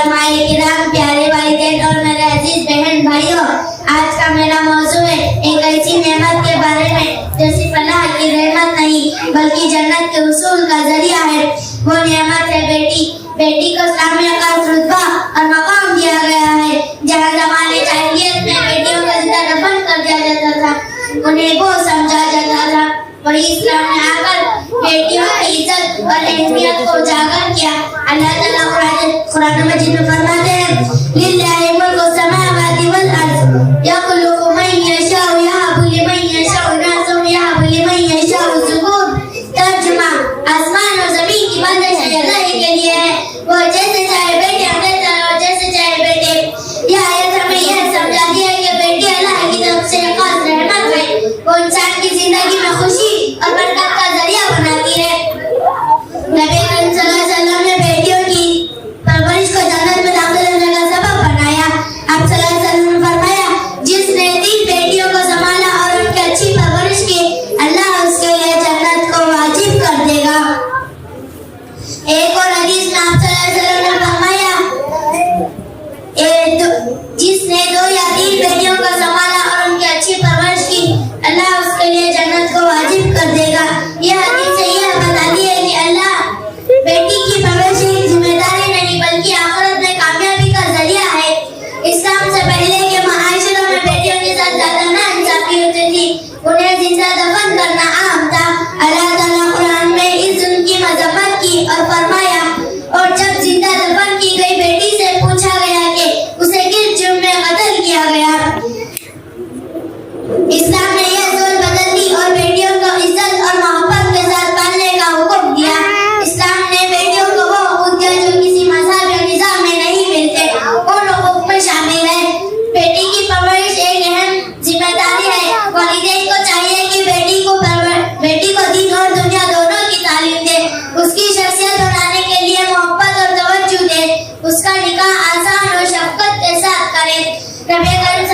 उलमाए किराम, प्यारे वालिदैन और मेरे अजीज बहन भाइयों, आज का मेरा मौजू है एक ऐसी नेमत के बारे में जो सिर्फ अल्लाह की रहमत नहीं बल्कि जन्नत के उसूल का जरिया है। वो नेमत है बेटी। बेटी को इस्लामिया का रुतबा और मकाम दिया गया है। जहाँ ज़माने जाहिलियत में बेटियों को जिंदा दफन कर दिया जाता था, उन्हें वो समझा जाता था, वही इस्लाम ने आकर बेटियों की इज्जत और अहमियत को उजागर किया। अल्लाह ताला कुरान मजीद में फरमाते हैं, लिल्लाहि मुल्कु समावाति वल अर्ज़ यख्लुक़ु मन यशाउ यहबु लिमन यशाउ इनासा यहबु लिमन यशाउ ज़ुकूर। तर्जुमा, आसमान और जमीन की बंदिश अल्लाह के लिए है, वो जैसे चाहे बेटे देता है और जैसे चाहे बेटे। यह आयत हमें यह समझाती है कि बेटी अल्लाह की तरफ से खास रहमत है। वो इंसान की जिंदगी में खुशी और बरकत का जरिया बनाती है। नबी करीम सल्लल्लाहु अलैहि वसल्लम ने बेटियों की परवरिश को जन्नत में दाखिल होने का सबब बनाया। आप सल्लल्लाहु अलैहि वसल्लम ने फरमाया, जिसने 3 बेटियों को संभाला और उनकी अच्छी परवरिश की, अल्लाह उसके लिए जन्नत को वाजिब कर देगा। एक और हदीस में आप सल्लल्लाहु अलैहि वसल्लम ने फरमाया, जिसने 2 या 3 बेटियों को संभाला और उनकी अच्छी परवरिश की, अल्लाह उसके लिए जन्नत को वाजिब कर देगा। यह हदीस से यह बताती है कि अल्लाह बेटी की परवरिश एक जिम्मेदारी नहीं बल्कि आखिरत में कामयाबी का जरिया है। इस्लाम से पहले के माशरों में बेटियों के साथ ज्यादा नाइंसाफी होती थी, उन्हें जिंदा दफन करना आम था। अल्लाह ताला कुरान में इस जुल्म की मजम्मत की और फरमाया, और जब जिंदा दफन की गई बेटी से पूछा गया कि उसे किस जुर्म में कत्ल किया गया। इस्लाम ने यह जुल्म बदल दी और बेटियों को इज्जत और मोहब्बत के साथ पालने का हुक्म दिया। इस्लाम ने बेटियों को वो हुकूक दिया जो किसी मजहब या निज़ाम में नहीं मिलते, उन हुकूक में शामिल है। बेटी की परवरिश एक अहम जिम्मेदारी है। वालिदैन को चाहिए कि बेटी को दीन और दुनिया दोनों की तालीम दे, उसकी शख्सियत बनाने के लिए मोहब्बत और तवज्जो दे, उसका निकाह आसान और शफकत के साथ करे। नबी करीम